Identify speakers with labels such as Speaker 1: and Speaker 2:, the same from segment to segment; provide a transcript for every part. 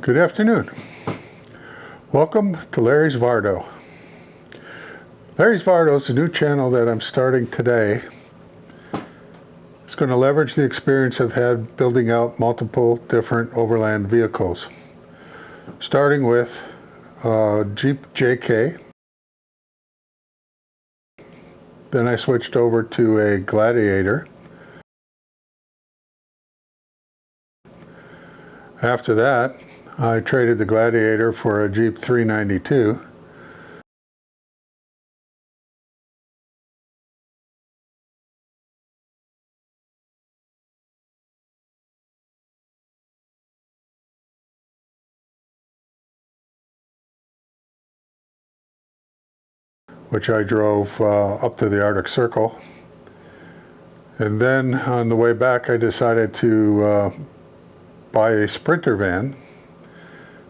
Speaker 1: Good afternoon. Welcome to Larry's Vardo. Larry's Vardo is a new channel that I'm starting today. It's going to leverage the experience I've had building out multiple different overland vehicles. Starting with Jeep JK. Then I switched over to a Gladiator. After that, I traded the Gladiator for a Jeep 392. Which I drove up to the Arctic Circle. And then on the way back, I decided to buy a Sprinter van.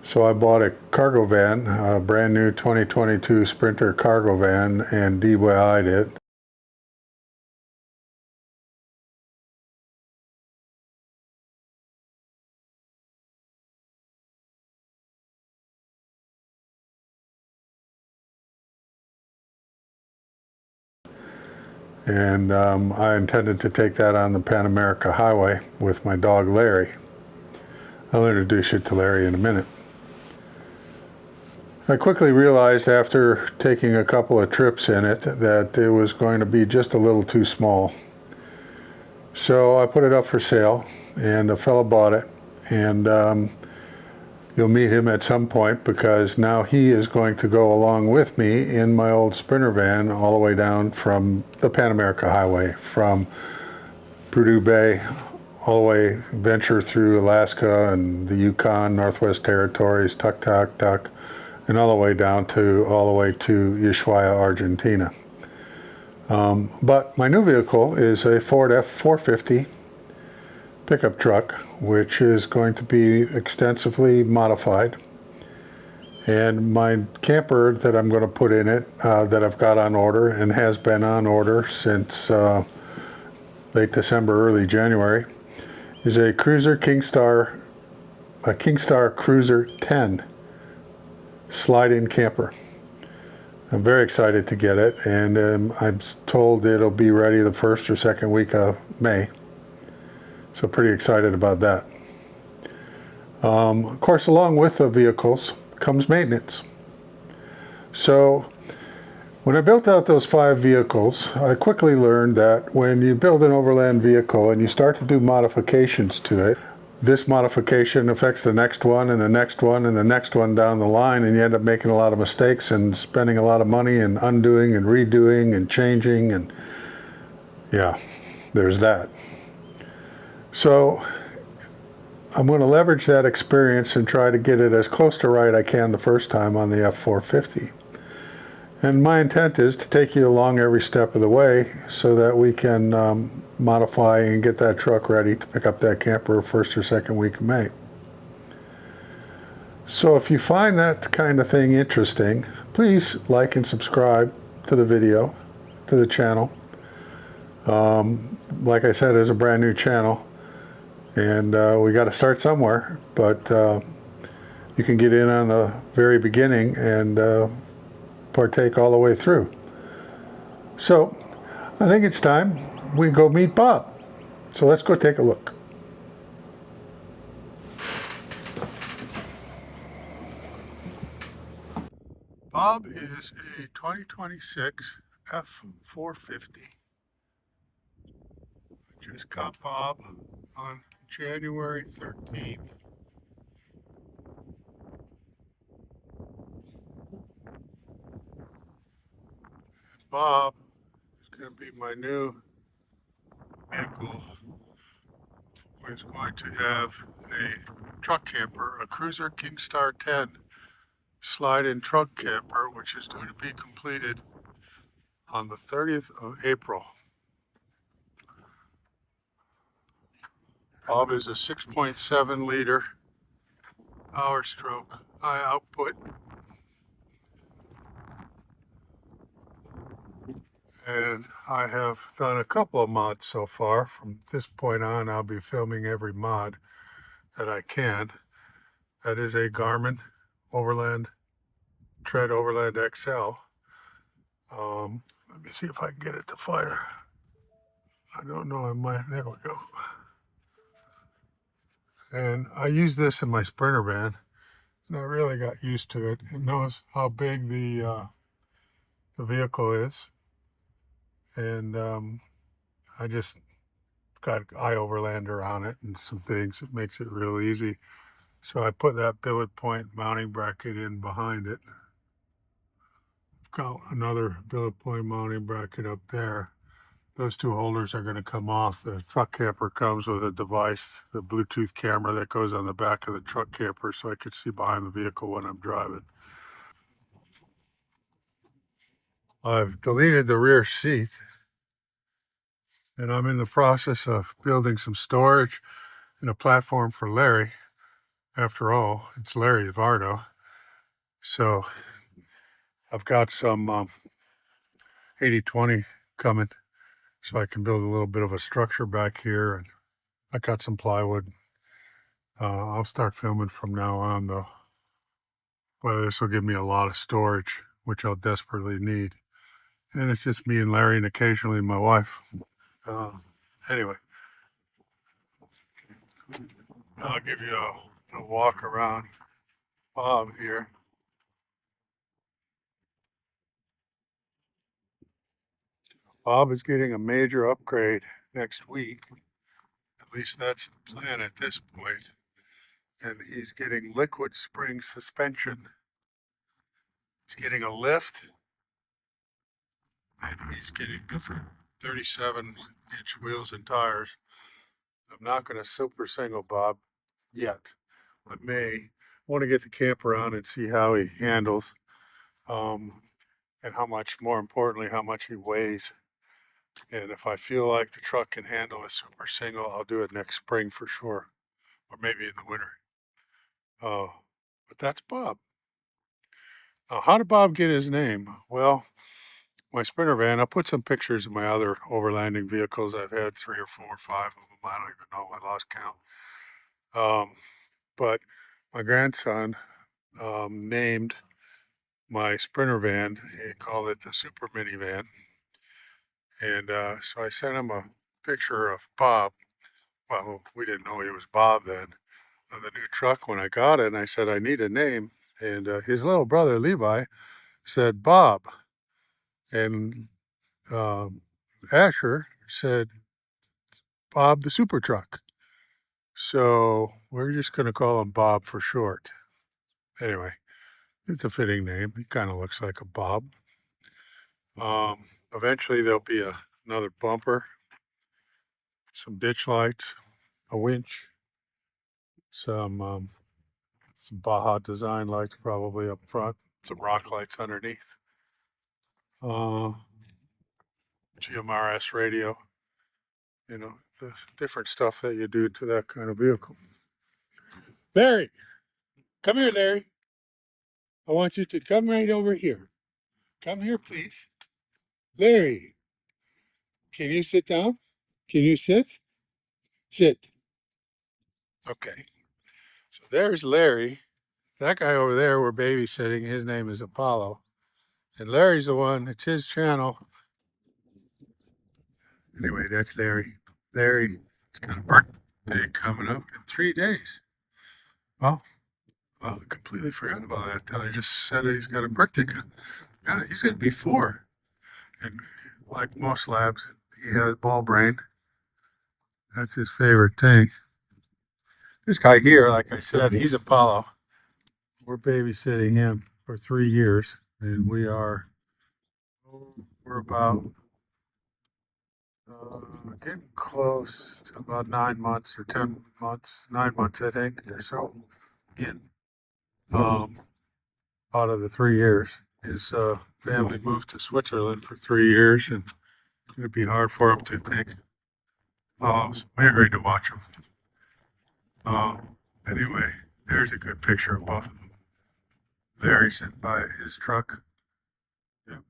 Speaker 1: So I bought a cargo van, a brand new 2022 Sprinter cargo van, and DIY'd it. And I intended to take that on the Pan America Highway with my dog Larry. I'll introduce you to Larry in a minute. I quickly realized after taking a couple of trips in it that it was going to be just a little too small. So I put it up for sale, and a fellow bought it, and you'll meet him at some point because now he is going to go along with me in my old Sprinter van all the way down from the Pan America Highway, from Prudhoe Bay all the way, venture through Alaska and the Yukon, Northwest Territories, Tuk, and all the way down to Ushuaia, Argentina. But my new vehicle is a Ford F450 pickup truck, which is going to be extensively modified. And my camper that I'm going to put in it, that I've got on order and has been on order since late December, early January, is a Kingstar Kruzr 10 slide-in camper. I'm very excited to get it, and I'm told it'll be ready the first or second week of May. So pretty excited about that. Of course, along with the vehicles comes maintenance. So when I built out those 5 vehicles, I quickly learned that when you build an overland vehicle and you start to do modifications to it, this modification affects the next one and the next one and the next one down the line, and you end up making a lot of mistakes and spending a lot of money and undoing and redoing and changing, and yeah, there's that. So I'm going to leverage that experience and try to get it as close to right I can the first time on the F450. And my intent is to take you along every step of the way so that we can modify and get that truck ready to pick up that camper first or second week of May. So if you find that kind of thing interesting, please like and subscribe to the video, to the channel. Like I said, it's a brand new channel, and we got to start somewhere, but you can get in on the very beginning and partake all the way through. So I think it's time we go meet Bob. So let's go take a look. Bob is a 2026 F450. Just got Bob on January 13th. Bob is going to be my new vehicle. Is going to have a truck camper, a Kruzr Kingstar 10 slide-in truck camper, which is going to be completed on the 30th of April. Bob is a 6.7 liter hour stroke high output. And I have done a couple of mods so far. From this point on, I'll be filming every mod that I can. That is a Garmin Overland Tread Overland XL. Let me see if I can get it to fire. I don't know, I might, there we go. And I use this in my Sprinter van, and I really got used to it. It knows how big the vehicle is, and I just got iOverlander on it and some things. It makes it real easy. So I put that billet point mounting bracket in behind it. Got another billet point mounting bracket up there. Those two holders are going to come off. The truck camper comes with a device, the Bluetooth camera that goes on the back of the truck camper, so I can see behind the vehicle when I'm driving. I've deleted the rear seat, and I'm in the process of building some storage and a platform for Larry. After all, it's Larry Vardo. So I've got some 80/20 coming, so I can build a little bit of a structure back here. And I got some plywood. I'll start filming from now on, though. Well, this will give me a lot of storage, which I'll desperately need. And it's just me and Larry and occasionally my wife. Anyway, I'll give you a walk around Bob here. Bob is getting a major upgrade next week. At least that's the plan at this point. And he's getting liquid spring suspension. He's getting a lift. And he's getting different 37-inch wheels and tires. I'm not going to super single Bob yet. I may want to get the camper on and see how he handles, and how much, more importantly, how much he weighs. And if I feel like the truck can handle a super single, I'll do it next spring for sure, or maybe in the winter. But that's Bob. How did Bob get his name? Well, my Sprinter van, I'll put some pictures of my other overlanding vehicles. I've had 3 or 4 or 5 of them. I don't even know. I lost count. But my grandson named my Sprinter van. He called it the Super Minivan. And so I sent him a picture of Bob. Well, we didn't know he was Bob then, of the new truck when I got it. And I said, I need a name. And his little brother, Levi, said, Bob. And Asher said, Bob the Super Truck. So we're just going to call him Bob for short. Anyway, it's a fitting name. He kind of looks like a Bob. Eventually there'll be another bumper, some ditch lights, a winch, some Baja design lights probably up front, some rock lights underneath, GMRS radio, the different stuff that you do to that kind of vehicle. Larry, come here, Larry. I want you to come right over here. Come here, please. Larry, can you sit down? Can you sit? Sit. Okay. So there's Larry. That guy over there we're babysitting, his name is Apollo. And Larry's the one, it's his channel. Anyway, that's Larry. Larry, he's got a birthday coming up in 3 days. Well, I completely forgot about that till I just said he's got a birthday. Yeah, he's going to be 4. And like most labs, he has ball brain. That's his favorite thing. This guy here, like I said, he's Apollo. We're babysitting him for 3 years, and we're about getting close to about 9 months or 10 months, 9 months, I think, or so, in out of the 3 years. His family moved to Switzerland for 3 years, and it'd be hard for him to think. I was married to watch him. Anyway, there's a good picture of both of them. Larry sitting by his truck. Yeah.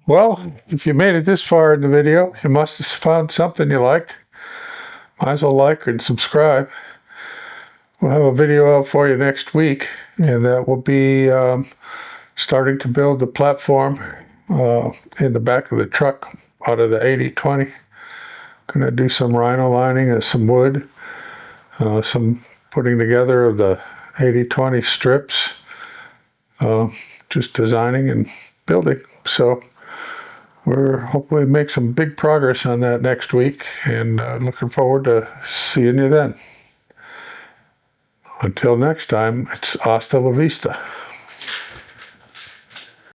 Speaker 1: Well, if you made it this far in the video, you must have found something you liked. Might as well like and subscribe. We'll have a video out for you next week, and that will be starting to build the platform in the back of the truck out of the 80-20. Gonna do some rhino lining and some wood, some putting together of the 80-20 strips, just designing and building. So we're hopefully make some big progress on that next week, and looking forward to seeing you then. Until next time, it's hasta la vista.